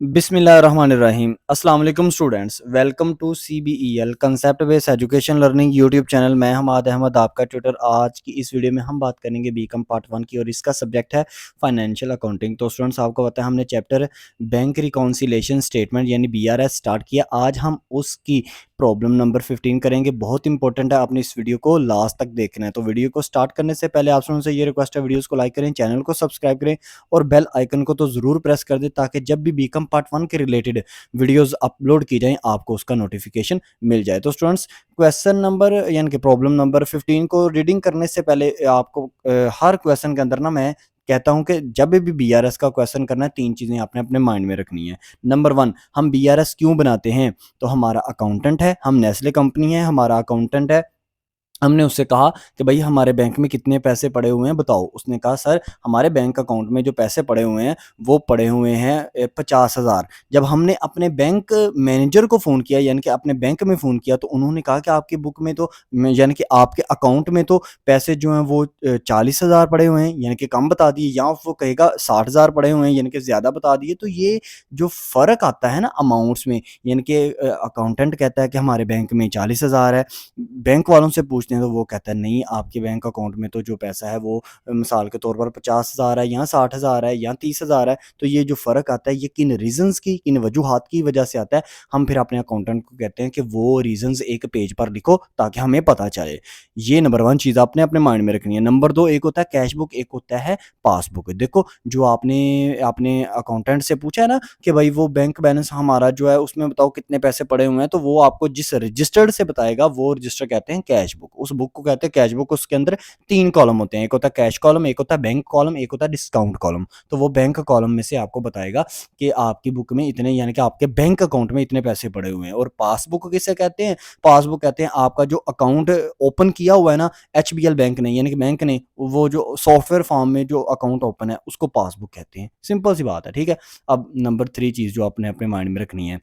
बिस्मिल्लाहिर्रहमानिर्रहीम। अस्सलाम वालेकुम students, welcome to CBEL concept based education learning YouTube channel. मैं हमाद अहमद आपका ट्यूटर। आज की इस वीडियो में हम बात करेंगे बीकॉम पार्ट 1 की और इसका सब्जेक्ट है फाइनेंशियल अकाउंटिंग। तो स्टूडेंट्स आपको पता है हमने चैप्टर बैंक रिकॉन्सिलेशन स्टेटमेंट यानी BRS स्टार्ट किया। आज हम उसकी प्रॉब्लम नंबर 15 करेंगे। बहुत इंपॉर्टेंट है, आपने इस वीडियो को लास्ट तक देखना है। तो वीडियो को स्टार्ट करने से पहले आप लोगों से ये रिक्वेस्ट है, वीडियोस को लाइक करें, चैनल को सब्सक्राइब करें और बेल आइकन को तो ज़रूर प्रेस कर दें ताकि जब भी बीकॉम पार्ट 1 के रिलेटेड वीडियोस अपलोड की जाएँ आपको उसका नोटिफिकेशन मिल जाए। तो स्टूडेंट्स क्वेश्चन नंबर यानी कि प्रॉब्लम नंबर 15 को रीडिंग करने से पहले आपको हर क्वेश्चन के अंदर ना मैं कहता हूं कि जब भी BRS का क्वेश्चन करना है 3 चीज़ें आपने अपने माइंड में रखनी है। नंबर 1, हम BRS क्यों बनाते हैं? तो हमारा अकाउंटेंट है, हम नेस्ले कंपनी है, हमारा अकाउंटेंट है। हमने उससे कहा कि भाई हमारे बैंक में कितने पैसे पड़े हुए हैं बताओ। उसने कहा सर हमारे बैंक अकाउंट में जो पैसे पड़े हुए हैं वो पड़े हुए हैं 50,000। जब हमने अपने बैंक मैनेजर को फ़ोन किया यानी कि अपने बैंक में फ़ोन किया तो उन्होंने कहा कि आपकी बुक में तो यानी कि आपके अकाउंट में तो पैसे जो हैं वो 40,000 पड़े हुए हैं यानी कि कम बता दिए, या वो कहेगा 60,000 पड़े हुए हैं यानी कि ज़्यादा बता दिए। तो ये जो फ़र्क आता है ना अमाउंट्स में, यानी कि अकाउंटेंट कहता है कि हमारे बैंक में 40,000 है, बैंक वालों से पूछते हैं तो वो कहता है नहीं आपके बैंक अकाउंट में तो जो पैसा है वो मिसाल के तौर पर 50,000 है या 60,000 है या 30,000 है। तो ये जो फ़र्क आता है ये किन रीज़न्स की, किन वजूहात की वजह से आता है। हम फिर अपने अकाउंटेंट को कहते हैं कि वो रीज़न्स एक पेज पर लिखो ताकि हमें पता चले। ये नंबर 1 चीज़ आपने अपने माइंड में रखनी है। नंबर 2, एक होता है कैश बुक, एक होता है पासबुक। देखो जो आपने अपने अकाउंटेंट से पूछा है ना कि भाई वो बैंक बैलेंस हमारा जो है उसमें बताओ कितने पैसे पड़े हुए हैं, तो वो आपको जिस रजिस्टर्ड से बताएगा वो रजिस्टर कहते हैं कैश बुक। उस बुक को कहते हैं कैश बुक। उसके अंदर 3 कॉलम होते हैं, एक होता है कैश कॉलम, एक होता है बैंक कॉलम, एक होता है डिस्काउंट कॉलम। तो वो बैंक कॉलम में से आपको बताएगा कि आपकी बुक में इतने यानी कि आपके बैंक अकाउंट में इतने पैसे पड़े हुए हैं। और पासबुक किसे कहते हैं? पासबुक कहते हैं आपका जो अकाउंट ओपन किया हुआ है ना HBL बैंक ने यानी कि बैंक ने, वो जो सॉफ्टवेयर फॉर्म में जो अकाउंट ओपन है उसको पासबुक कहते हैं। सिंपल सी बात है, ठीक है। अब नंबर 3 चीज़ जो आपने अपने माइंड में रखनी है,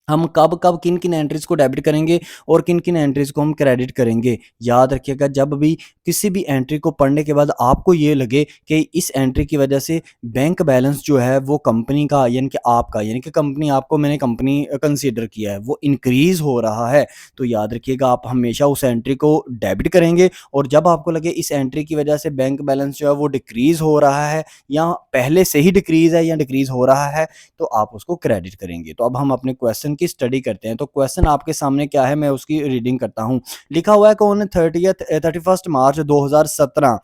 हम कब-कब, किन-किन एंट्रीज़ को डेबिट करेंगे और किन-किन एंट्रीज़ को हम क्रेडिट करेंगे। याद रखिएगा जब भी किसी भी एंट्री को पढ़ने के बाद आपको ये लगे कि इस एंट्री की वजह से बैंक बैलेंस जो है वो कंपनी का यानी कि आपका यानी कि कंपनी आपको मैंने कंपनी कंसीडर किया है वो इंक्रीज़ हो रहा है, तो याद रखिएगा आप हमेशा उस एंट्री को डेबिट करेंगे। और जब आपको लगे इस एंट्री की वजह से बैंक बैलेंस जो है वो डिक्रीज़ हो रहा है या पहले से ही डिक्रीज़ है या डिक्रीज़ हो रहा है, तो आप उसको क्रेडिट करेंगे। तो अब हम अपने क्वेश्चन की स्टडी करते हैं। तो क्वेश्चन आपके सामने क्या है मैं उसकी रीडिंग करता हूँ। लिखा हुआ है कि on 31 March 2017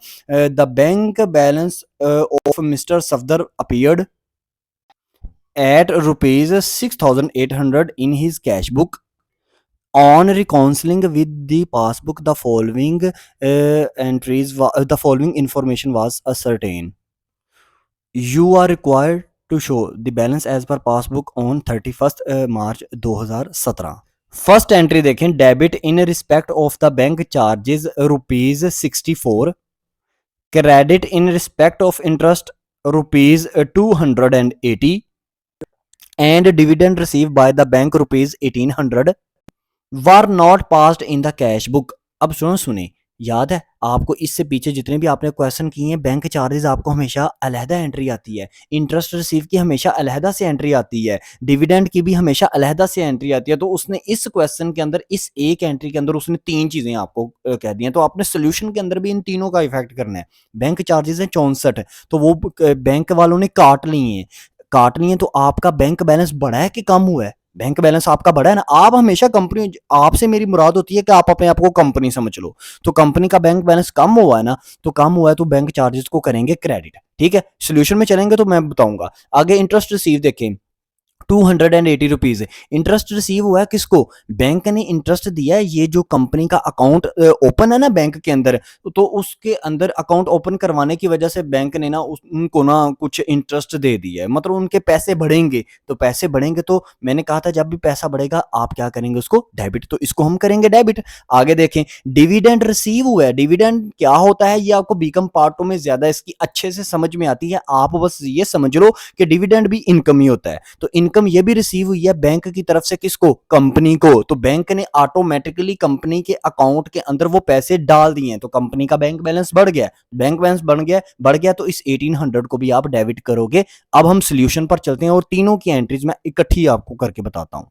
the bank balance of mister Safdar appeared at rupees 6,800 in his cash book. On reconciling with the passbook, the following information was ascertained. You are required to show the balance as per passbook on 31st March 2017। First entry देखें, debit in respect of the bank charges ₹64, credit in respect of interest ₹280 and dividend receive by the bank ₹1800 were not passed in the cash book. अब सुने याद है आपको इससे पीछे जितने भी आपने क्वेश्चन किए हैं, बैंक चार्जेस आपको हमेशा अलहदा एंट्री आती है, इंटरेस्ट रिसीव की हमेशा अलहदा से एंट्री आती है, डिविडेंड की भी हमेशा अलहदा से एंट्री आती है। तो उसने इस क्वेश्चन के अंदर इस एक एंट्री के अंदर उसने 3 चीजें आपको कह दी हैं, तो आपने सोल्यूशन के अंदर भी इन तीनों का इफेक्ट करना है। बैंक चार्जेस है 64, तो वो बैंक वालों ने काट लिए हैं, तो आपका बैंक बैलेंस बढ़ा है कि कम हुआ है? बैंक बैलेंस आपका बढ़ा है ना। आप हमेशा कंपनी, आपसे मेरी मुराद होती है कि आप अपने आप को कंपनी समझ लो। तो कंपनी का बैंक बैलेंस कम हुआ है ना, तो कम हुआ है तो बैंक चार्जेस को करेंगे क्रेडिट, ठीक है। सोल्यूशन में चलेंगे तो मैं बताऊंगा आगे। इंटरेस्ट रिसीव देखें ₹280 इंटरेस्ट रिसीव हुआ है किसको? बैंक ने इंटरेस्ट दिया है। ये जो कंपनी का अकाउंट ओपन है ना बैंक के अंदर, तो उसके अंदर अकाउंट ओपन करवाने की वजह से बैंक ने ना उनको ना कुछ इंटरेस्ट दे दिया है, मतलब उनके पैसे बढ़ेंगे। तो पैसे बढ़ेंगे तो मैंने कहा था जब भी पैसा बढ़ेगा आप क्या करेंगे? उसको डेबिट। तो इसको हम करेंगे डेबिट। आगे देखें, डिविडेंड रिसीव हुआ है। डिविडेंड क्या होता है ये आपको बीकॉम पार्टों में ज्यादा इसकी अच्छे से समझ में आती है। आप बस ये समझ लो कि डिविडेंड भी इनकम ही होता है। तो इनकम ये भी रिसीव हुई है बैंक की तरफ से, किसको, कंपनी को। तो बैंक ने ऑटोमेटिकली कंपनी के अकाउंट के अंदर वो पैसे डाल दिए, तो कंपनी का बैंक बैलेंस बढ़ गया, बैंक बैलेंस बढ़ गया तो इस 1800 को भी आप डेबिट करोगे। अब हम सोल्यूशन पर चलते हैं और तीनों की एंट्रीज मैं इकट्ठी आपको करके बताता हूं।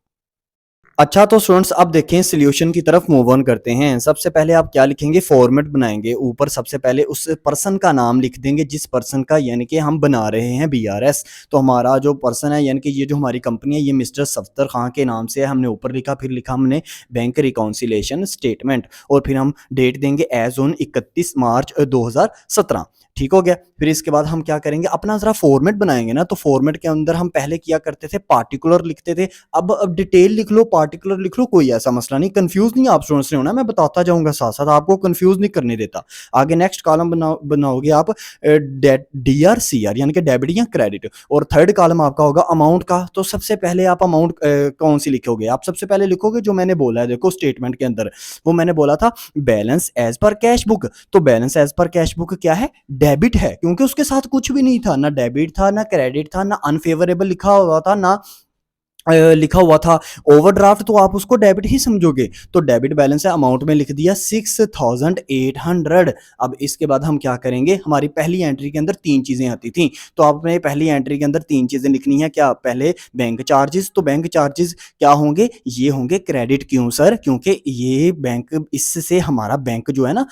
अच्छा, तो स्टूडेंट्स अब देखें सॉल्यूशन की तरफ मूव ऑन करते हैं। सबसे पहले आप क्या लिखेंगे, फॉर्मेट बनाएंगे। ऊपर सबसे पहले उस पर्सन का नाम लिख देंगे जिस पर्सन का यानी कि हम बना रहे हैं बीआरएस। तो हमारा जो पर्सन है यानी कि ये जो हमारी कंपनी है ये मिस्टर सफ्तर खां के नाम से है, हमने ऊपर लिखा। फिर लिखा हमने बैंक रिकॉन्सिलेशन स्टेटमेंट, और फिर हम डेट देंगे एज ऑन 31 मार्च 2017। ठीक हो गया। फिर इसके बाद हम क्या करेंगे, अपना जरा फॉर्मेट बनाएंगे ना। तो फॉर्मेट के अंदर हम पहले किया करते थे पार्टिकुलर लिखते थे, अब डिटेल लिख लो, पार्टिकुलर लिख लो, कोई ऐसा मसला नहीं। कंफ्यूज नहीं आप स्टूडेंट्स ने होना, मैं बताता जाऊंगा साथ साथ, आपको कंफ्यूज नहीं करने देता। आगे नेक्स्ट कॉलम बनाओगे आप DRCR यानी कि डेबिट या क्रेडिट, और थर्ड कॉलम आपका होगा अमाउंट का। तो सबसे पहले आप अमाउंट कौन सी लिखोगे, आप सबसे पहले लिखोगे जो मैंने बोला है, देखो स्टेटमेंट के अंदर वो मैंने बोला था balance as per cash book. तो balance as per cash book क्या है, डेबिट है, क्योंकि उसके साथ कुछ भी नहीं था, ना डेबिट था ना क्रेडिट था ना अनफेवरेबल लिखा हुआ था ना लिखा हुआ था ओवरड्राफ्ट, तो आप उसको डेबिट ही समझोगे। तो डेबिट बैलेंस है, अमाउंट में लिख दिया 6800। अब इसके बाद हम क्या करेंगे, हमारी पहली एंट्री के अंदर तीन चीजें आती थी, तो आपने पहली एंट्री के अंदर तीन चीजें लिखनी है। क्या, पहले बैंक चार्जेस। तो बैंक चार्जेस क्या होंगे, ये होंगे क्रेडिट। क्यों सर, क्योंकि ये बैंक, इससे हमारा बैंक जो है ना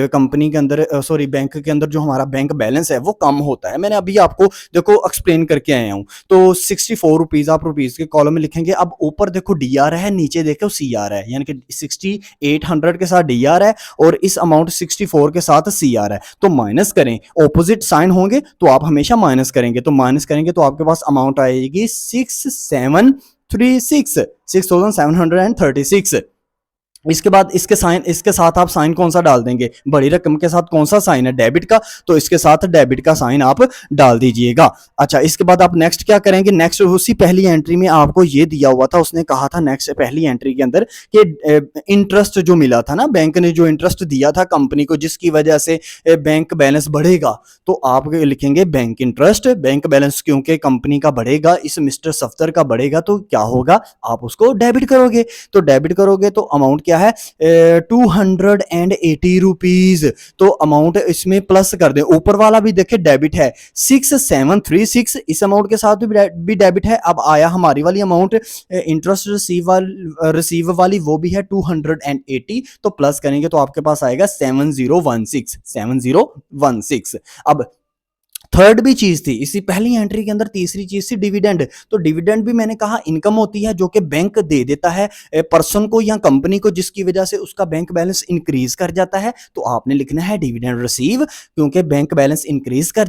कंपनी के अंदर, सॉरी बैंक के अंदर जो हमारा बैंक बैलेंस है वो कम होता है। मैंने अभी आपको देखो एक्सप्लेन करके आया हूँ। तो 64 रुपीज आप रुपीज के कॉलम में लिखेंगे। अब ऊपर देखो डीआर है, नीचे देखो सीआर है, यानी कि 6800 के साथ डीआर है और इस अमाउंट 64 के साथ सीआर है। तो माइनस करें, ऑपोजिट साइन होंगे तो आप हमेशा माइनस करेंगे। तो माइनस करेंगे तो आपके पास अमाउंट आएगी 6736। इसके बाद इसके साथ आप साइन कौन सा डाल देंगे, बड़ी रकम के साथ कौन सा साइन है, डेबिट का। तो इसके साथ डेबिट का साइन आप डाल दीजिएगा। अच्छा, इसके बाद आप नेक्स्ट क्या करेंगे, नेक्स्ट उसी पहली एंट्री में आपको ये दिया हुआ था, उसने कहा था नेक्स्ट पहली एंट्री के अंदर कि इंटरेस्ट जो मिला था ना, बैंक ने जो इंटरेस्ट दिया था कंपनी को जिसकी वजह से बैंक बैलेंस बढ़ेगा, तो आप लिखेंगे बैंक इंटरेस्ट, बैंक बैलेंस क्योंकि कंपनी का बढ़ेगा, इस मिस्टर सफ्तर का बढ़ेगा, तो क्या होगा, आप उसको डेबिट करोगे। तो डेबिट करोगे तो अमाउंट क्या है, 280 रुपीज। तो अमाउंट इसमें प्लस कर दे, ऊपर वाला भी देखे डेबिट है 6736, इस अमाउंट के साथ भी डेबिट है। अब आया हमारी वाली अमाउंट इंटरेस्ट रिसीव वाली, वो भी है 280, तो प्लस करेंगे तो आपके पास आएगा 7016। अब थर्ड भी चीज थी इसी पहली एंट्री के अंदर, तीसरी चीज थी डिविडेंड। तो डिविडेंड भी मैंने कहा इनकम होती है जो कि बैंक दे देता है पर्सन को या कंपनी को, जिसकी वजह से उसका बैंक बैलेंस इंक्रीज कर जाता है। तो आपने लिखना है डिविडेंड रिसीव, क्योंकि बैंक बैलेंस इंक्रीज कर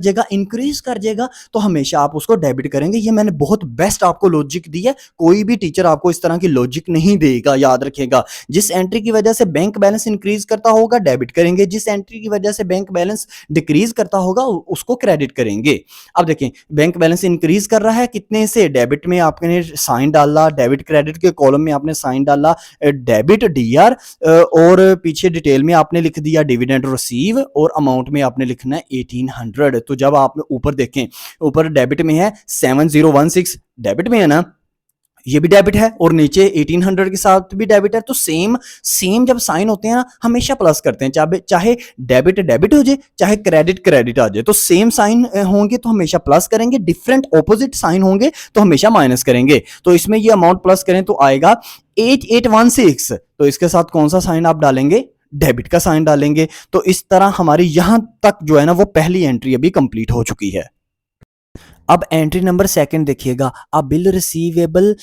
जाएगा तो हमेशा आप उसको डेबिट करेंगे। ये मैंने बहुत बेस्ट आपको लॉजिक दी है, कोई भी टीचर आपको इस तरह की लॉजिक नहीं देगा, याद रखिएगा। जिस एंट्री की वजह से बैंक बैलेंस इंक्रीज करता होगा डेबिट करेंगे, जिस एंट्री की वजह से बैंक बैलेंस डिक्रीज करता होगा उसको क्रेडिट करेंगे। अब देखें बैंक बैलेंस इंक्रीज कर रहा है कितने से, डेबिट में आपने साइन डाला, डेबिट क्रेडिट के कॉलम में आपने साइन डाला डेबिट डीआर, और पीछे डिटेल में आपने लिख दिया डिविडेंड रिसीव, और अमाउंट में आपने लिखना है 1800। तो जब आप ऊपर देखें, ऊपर डेबिट में है 7016, डेबिट में है ना, ये भी डेबिट है, और नीचे 1800 के साथ भी डेबिट है। तो सेम जब साइन होते हैं ना हमेशा प्लस करते हैं, चाहे डेबिट डेबिट हो जाए चाहे क्रेडिट आ जाए, तो सेम साइन होंगे तो हमेशा प्लस करेंगे, डिफरेंट ऑपोजिट साइन होंगे तो हमेशा माइनस करेंगे। तो इसमें ये अमाउंट प्लस करें तो आएगा 8816। तो इसके साथ कौन सा साइन आप डालेंगे, डेबिट का साइन डालेंगे। तो इस तरह हमारी यहां तक जो है ना वो पहली एंट्री अभी कंप्लीट हो चुकी है। अब एंट्री नंबर सेकंड देखिएगा, a bill receivable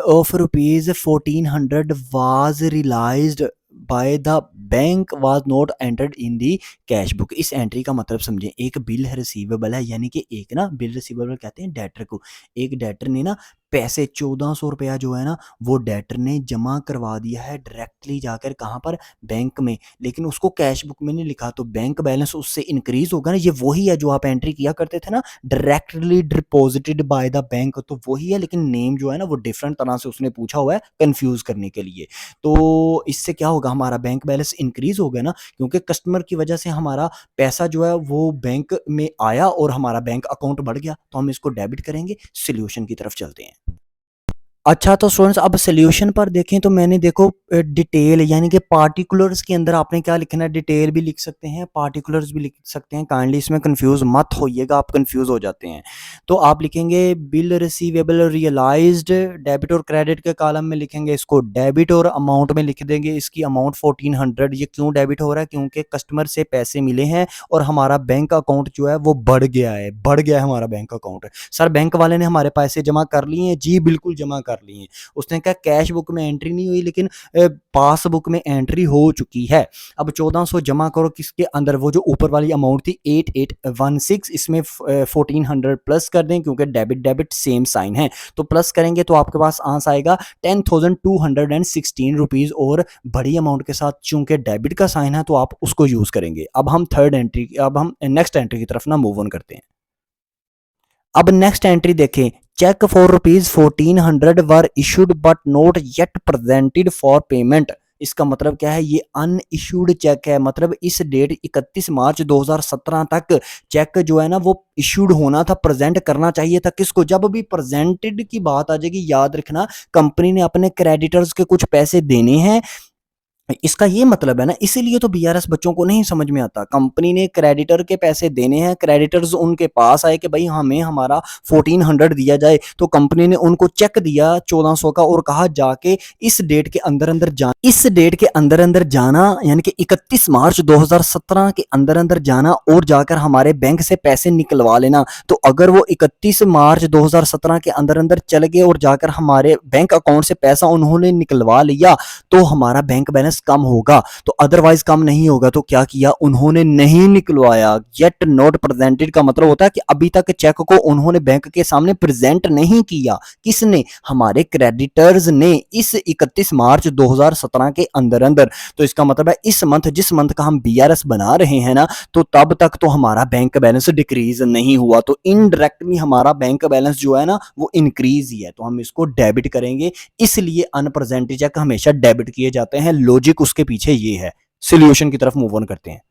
of ₹1400 was realized by the bank was not entered in the cash book. इस एंट्री का मतलब समझें, एक बिल रिसीवेबल है, यानी कि एक ना बिल रिसीवेबल कहते हैं डेटर को, एक डेटर ने ना पैसे 1400 रुपया जो है ना वो डेटर ने जमा करवा दिया है डायरेक्टली जाकर, कहाँ पर, बैंक में, लेकिन उसको कैश बुक में नहीं लिखा। तो बैंक बैलेंस उससे इंक्रीज होगा ना, ये वही है जो आप एंट्री किया करते थे ना, directly deposited bye the bank, तो वही है, लेकिन नेम जो है ना वो डिफरेंट तरह से उसने पूछा हुआ है कंफ्यूज करने के लिए। तो इससे क्या होगा, हमारा बैंक बैलेंस इंक्रीज हो गया ना, क्योंकि कस्टमर की वजह से हमारा पैसा जो है वो बैंक में आया और हमारा बैंक अकाउंट बढ़ गया, तो हम इसको डेबिट करेंगे। सोल्यूशन की तरफ चलते हैं। अच्छा तो स्टूडेंट्स अब सॉल्यूशन पर देखें तो मैंने देखो डिटेल यानी कि पार्टिकुलर्स के अंदर आपने क्या लिखना है, डिटेल भी लिख सकते हैं, पार्टिकुलर्स भी लिख सकते हैं। काइंडली इसमें कंफ्यूज मत होइएगा, आप कंफ्यूज हो जाते हैं। तो आप लिखेंगे बिल रिसीवेबल रियलाइज्ड, डेबिट और क्रेडिट के कॉलम में लिखेंगे इसको डेबिट और अमाउंट में लिख देंगे इसकी अमाउंट 1400। ये क्यों डेबिट हो रहा है? क्योंकि कस्टमर से पैसे मिले हैं और हमारा बैंक अकाउंट जो है वो बढ़ गया है, बढ़ गया है हमारा बैंक अकाउंट। सर बैंक वाले ने हमारे पैसे जमा कर लिए हैं? जी बिल्कुल जमा कर लिए हैं। उसने कहा कैश बुक में एंट्री नहीं हुई लेकिन पासबुक में एंट्री हो चुकी है। अब 1400 जमा करो किसके अंदर, वो जो ऊपर वाली अमाउंट थी 8816, इसमें 1400 प्लस कर दें क्योंकि डेबिट डेबिट सेम साइन है। तो प्लस करेंगे तो आपके पास आंसर आएगा 10,216 रुपीज, और बड़ी अमाउंट के साथ चूंकि डेबिट का साइन है तो आप उसको यूज करेंगे। अब हम नेक्स्ट एंट्री की तरफ ना मूव ऑन करते हैं। अब नेक्स्ट एंट्री देखें, cheque for ₹1400 were issued but not yet presented for payment. इसका मतलब क्या है? ये अन इशूड चेक है, मतलब इस डेट 31 मार्च 2017 तक चेक जो है ना वो इशूड होना था, प्रेजेंट करना चाहिए था। किसको? जब भी प्रेजेंटेड की बात आ जाएगी याद रखना कंपनी ने अपने क्रेडिटर्स के कुछ पैसे देने हैं, इसका ये मतलब है ना। इसीलिए तो बीआरएस बच्चों को नहीं समझ में आता। कंपनी ने क्रेडिटर के पैसे देने हैं, क्रेडिटर्स उनके पास आए कि भाई हमें हमारा 1400 दिया जाए, तो कंपनी ने उनको चेक दिया 1400 का और कहा जाके इस डेट के अंदर अंदर जाना, इस डेट के अंदर अंदर जाना यानी कि 31 मार्च 2017 के अंदर अंदर जाना और जाकर हमारे बैंक से पैसे निकलवा लेना। तो अगर वो 31 मार्च 2017 के अंदर अंदर चल गए और जाकर हमारे बैंक अकाउंट से पैसा उन्होंने निकलवा लिया तो हमारा बैंक बैलेंस कम होगा, तो अदरवाइज कम नहीं होगा। तो क्या किया? उन्होंने नहीं निकलवाया। येट नॉट प्रेजेंटेड का मतलब होता है कि अभी तक चेक को उन्होंने बैंक के सामने प्रेजेंट नहीं किया। किसने? हमारे क्रेडिटर्स ने, इस 31 मार्च 2017 के अंदर अंदर। तो इसका मतलब है इस मंथ, जिस मंथ का हम बीआरएस बना रहे हैं ना, तो तब तक तो हमारा बैंक बैलेंस डिक्रीज नहीं हुआ, तो इनडायरेक्टली हमारा बैंक बैलेंस जो है ना वो इंक्रीज ही है। तो हम इसको डेबिट करेंगे, इसलिए अनप्रेजेंटेड चेक हमेशा डेबिट किए जाते हैं। लॉजिक उसके पीछे ये है। सॉल्यूशन की तरफ मूव ऑन करते हैं।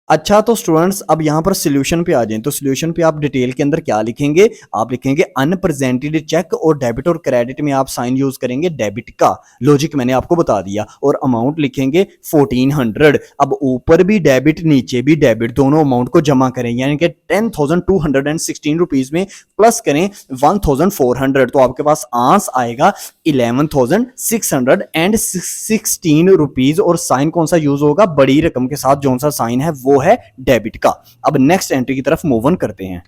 अच्छा तो स्टूडेंट्स अब यहाँ पर सॉल्यूशन पे आ जाएं, तो सॉल्यूशन पे आप डिटेल के अंदर क्या लिखेंगे? आप लिखेंगे अनप्रेजेंटेड चेक, और डेबिट और क्रेडिट में आप साइन यूज करेंगे डेबिट का। लॉजिक मैंने आपको बता दिया। और अमाउंट लिखेंगे 1400। अब ऊपर भी डेबिट नीचे भी डेबिट, दोनों अमाउंट को जमा करें यानी कि 10,216 रुपीज में प्लस करें 1,400, तो आपके पास आंसर आएगा 11,616 रुपीज। और साइन कौन सा यूज होगा? बड़ी रकम के साथ जो सा साइन है वो है डेबिट का। अब नेक्स्ट एंट्री की तरफ मूव ऑन करते हैं।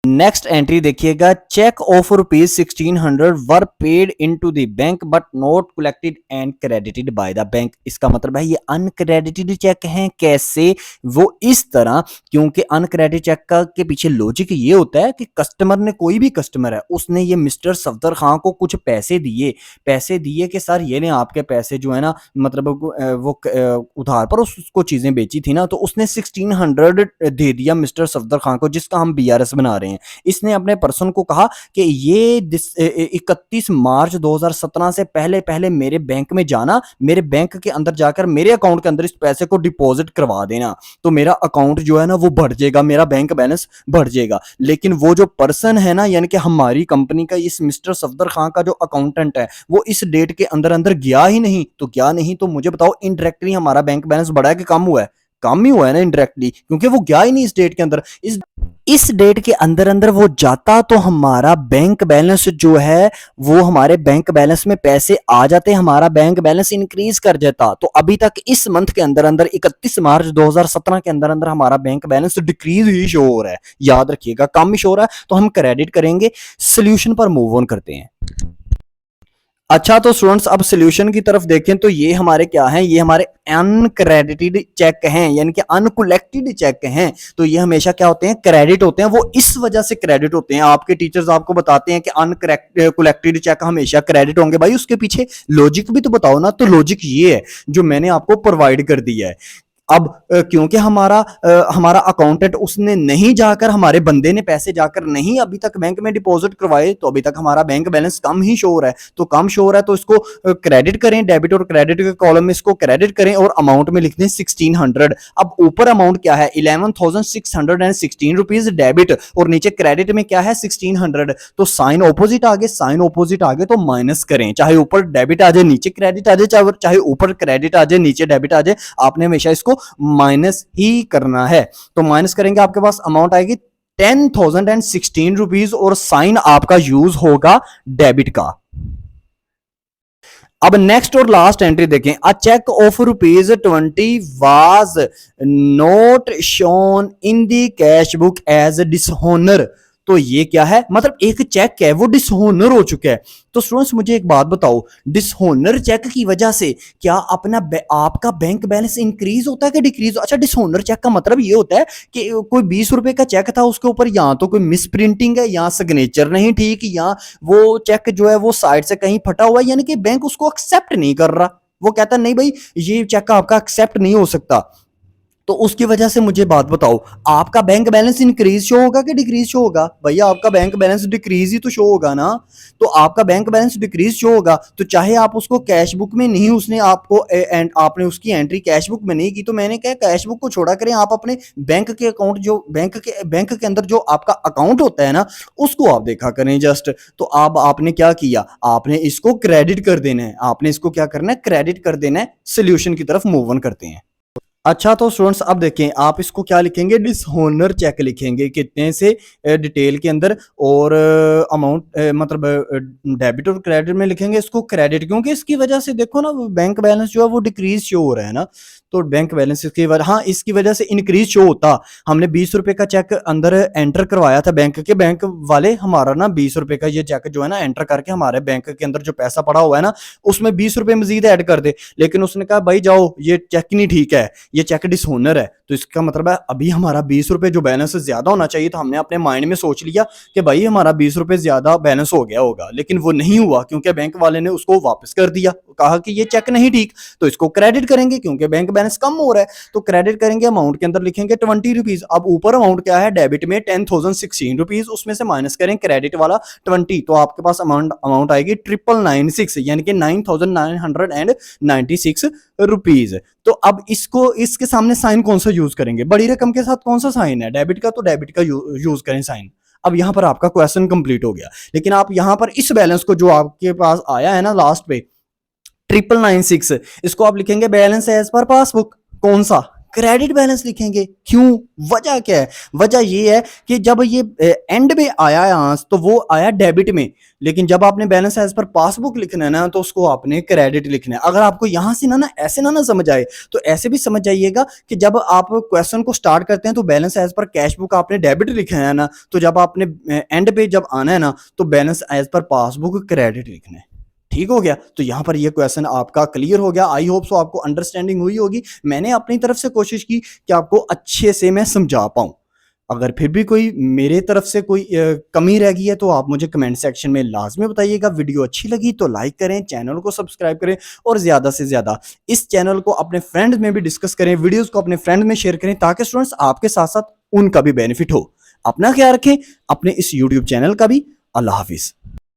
नेक्स्ट एंट्री देखिएगा, cheque of ₹1600 were paid into the bank but not collected and credited by the bank. इसका मतलब है ये अनक्रेडिटेड चेक हैं। कैसे? वो इस तरह, क्योंकि अनक्रेडिटेड चेक का के पीछे लॉजिक ये होता है कि कस्टमर ने, कोई भी कस्टमर है, उसने ये मिस्टर सफदर खान को कुछ पैसे दिए कि सर ये ने आपके पैसे जो है ना, मतलब वो उधार पर उसको चीजें बेची थी ना, तो उसने 1600 दे दिया मिस्टर सफदर खान को, जिसका हम बीआरएस बना रहे हैं। इसने अपने पर्सन को कहा कि ये 31 मार्च 2017 से पहले पहले मेरे बैंक में जाना, मेरे बैंक के अंदर जाकर मेरे अकाउंट के अंदर इस पैसे को डिपॉजिट करवा देना, तो मेरा अकाउंट जो है ना वो बढ़ जाएगा, मेरा बैंक बैलेंस बढ़ जाएगा। लेकिन वो जो पर्सन है ना, यानी कि हमारी कंपनी का इस मिस्टर सफदर खान का जो अकाउंटेंट है, वो इस डेट के अंदर अंदर गया ही नहीं। तो गया नहीं तो मुझे बताओ इनडायरेक्टली हमारा बैंक बैलेंस बढ़ा है कि कम हुआ है? कम ही हुआ है ना इनडायरेक्टली, क्योंकि वो गया ही नहीं इस डेट के अंदर। इस डेट के अंदर अंदर वो जाता तो हमारा बैंक बैलेंस जो है वो, हमारे बैंक बैलेंस में पैसे आ जाते, हमारा बैंक बैलेंस इंक्रीज कर जाता। तो अभी तक इस मंथ के अंदर अंदर 31 मार्च 2017 के अंदर अंदर हमारा बैंक बैलेंस डिक्रीज ही शो हो रहा है। याद रखिएगा कम ही शो हो रहा है, तो हम क्रेडिट करेंगे। सोल्यूशन पर मूव ऑन करते हैं। अच्छा तो स्टूडेंट्स अब सॉल्यूशन की तरफ देखें तो ये हमारे क्या हैं? ये हमारे अनक्रेडिटेड चेक हैं, यानी कि अनकलेक्टेड चेक हैं। तो ये हमेशा क्या होते हैं? क्रेडिट होते हैं। वो इस वजह से क्रेडिट होते हैं, आपके टीचर्स आपको बताते हैं कि अनकलेक्टेड चेक हमेशा क्रेडिट होंगे। भाई उसके पीछे लॉजिक भी तो बताओ ना। तो लॉजिक ये है जो मैंने आपको प्रोवाइड कर दिया है। अब क्योंकि हमारा अकाउंटेंट उसने नहीं जाकर, हमारे बंदे ने पैसे जाकर नहीं अभी तक बैंक में डिपॉजिट करवाए, तो अभी तक हमारा बैंक बैलेंस कम ही शो हो रहा है। तो कम शो हो रहा है तो इसको क्रेडिट करें, डेबिट और क्रेडिट के कॉलम में इसको क्रेडिट करें और अमाउंट में लिख दें 1600। अब ऊपर अमाउंट क्या है 11,616 रुपीज डेबिट और नीचे क्रेडिट में क्या है 1600। तो साइन ऑपोजिट आगे, साइन ऑपोजिट आगे तो माइनस करें, चाहे ऊपर डेबिट आ जाए नीचे क्रेडिट आ जाए, चाहे ऊपर क्रेडिट आ जाए नीचे डेबिट आ जाए, आपने हमेशा इसको माइनस ही करना है। तो माइनस करेंगे आपके पास अमाउंट आएगी 10,016 रुपीज और साइन आपका यूज होगा डेबिट का। अब नेक्स्ट और लास्ट एंट्री देखें, a cheque of ₹20 was not shown in the cash book as dishonour. तो ये क्या है, मतलब एक चेक है वो डिसहोनर हो चुका है। तो स्टूडेंट्स मुझे एक बात बताओ, डिसहोनर चेक की वजह से क्या आपका बैंक बैलेंस इंक्रीज होता है कि डिक्रीज? अच्छा, डिसहोनर चेक का मतलब ये होता है कि कोई 20 रुपए का चेक था, उसके ऊपर या तो कोई मिस प्रिंटिंग है, या सिग्नेचर नहीं ठीक, या वो चेक जो है वो साइड से कहीं फटा हुआ है, यानी कि बैंक उसको एक्सेप्ट नहीं कर रहा। वो कहता नहीं भाई ये चेक आपका एक्सेप्ट नहीं हो सकता। तो उसकी वजह से मुझे बात बताओ, आपका बैंक बैलेंस इंक्रीज शो होगा कि डिक्रीज शो होगा? भैया आपका बैंक बैलेंस डिक्रीज ही तो शो होगा ना। तो आपका बैंक बैलेंस डिक्रीज शो होगा, तो चाहे आप उसको कैश बुक में नहीं, उसने आपको एंड आपने उसकी एंट्री कैश बुक में नहीं की, तो मैंने कहा कैश बुक को छोड़ा करें, आप अपने बैंक के अकाउंट जो बैंक के अंदर जो आपका अकाउंट होता है ना, उसको आप देखा करें जस्ट। तो अब आपने क्या किया, आपने इसको क्रेडिट कर देना है, आपने इसको क्या करना है, क्रेडिट कर देना है। सोल्यूशन की तरफ मूव ऑन करते हैं। अच्छा, तो स्टूडेंट्स अब देखें, आप इसको क्या लिखेंगे, डिसहोनर चेक लिखेंगे कितने से डिटेल के अंदर, और अमाउंट मतलब डेबिट और क्रेडिट में लिखेंगे इसको क्रेडिट, क्योंकि इसकी वजह से देखो ना बैंक बैलेंस जो है वो डिक्रीज शो हो रहा है ना। तो बैंक बैलेंस इसकी वजह, हाँ इसकी वजह से इंक्रीज शो होता। हमने 20 रुपए का चेक अंदर एंटर करवाया था बैंक वाले, हमारा ना 20 रुपए का ये चेक जो है ना एंटर करके हमारे बैंक के अंदर जो पैसा पड़ा हुआ है ना, उसमें 20 रुपए मजीद ऐड कर दे। लेकिन उसने कहा भाई जाओ ये चेक नहीं ठीक है, ये चेक डिसहोनर है। तो इसका मतलब है अभी हमारा 20 रुपए जो बैलेंस ज्यादा होना चाहिए था, हमने अपने माइंड में सोच लिया कि भाई हमारा 20 रुपए ज्यादा बैलेंस हो गया होगा, लेकिन वो नहीं हुआ क्योंकि बैंक वाले ने उसको वापस कर दिया, कहा कि ये चेक नहीं ठीक। तो इसको क्रेडिट करेंगे क्योंकि बैंक बैलेंस कम हो रहा है, तो क्रेडिट करेंगे, अमाउंट के अंदर लिखेंगे 20 रुपीज। अब ऊपर अमाउंट क्या है डेबिट में 10,016 रुपीज, उसमें से माइनस करें क्रेडिट वाला 20, तो आपके पास अमाउंट आएगी 996, यानी कि 9,996 रुपीज। तो अब इसको इसके सामने साइन कौन सा यूज करेंगे, बड़ी रकम के साथ कौन सा साइन है, डेबिट का, तो डेबिट का यूज करें साइन। अब यहां पर आपका क्वेश्चन कंप्लीट हो गया। लेकिन आप यहां पर इस बैलेंस को जो आपके पास आया है ना लास्ट पे 996, इसको आप लिखेंगे बैलेंस एज पर पासबुक, कौन सा, क्रेडिट बैलेंस लिखेंगे। क्यों, वजह क्या है, वजह ये है कि जब ये एंड में आया है तो वो आया डेबिट में, लेकिन जब आपने बैलेंस एज पर पासबुक लिखना है ना तो उसको आपने क्रेडिट लिखना है। अगर आपको यहां से ना ऐसे ना समझ आए तो ऐसे भी समझ जाइएगा कि जब आप क्वेश्चन को स्टार्ट करते हैं तो balance as per cash book आपने डेबिट लिखना है ना, तो जब आपने एंड पे जब आना है ना तो balance as per passbook credit लिखना है। ठीक हो गया, तो यहां पर ये क्वेश्चन आपका क्लियर हो गया। आई होप सो आपको अंडरस्टैंडिंग हुई होगी। मैंने अपनी तरफ से कोशिश की कि आपको अच्छे से मैं समझा पाऊं। अगर फिर भी कोई मेरे तरफ से कोई कमी रह गई है तो आप मुझे कमेंट सेक्शन में लाजमी बताइएगा। वीडियो अच्छी लगी तो लाइक करें, चैनल को सब्सक्राइब करें और ज़्यादा से ज़्यादा इस चैनल को अपने फ्रेंड्स में भी डिस्कस करें, वीडियोस को अपने फ्रेंड में शेयर करें, ताकि स्टूडेंट्स आपके साथ साथ उनका भी बेनिफिट हो। अपना ख्याल रखें, अपने इस यूट्यूब चैनल का भी। अल्लाह हाफिज़।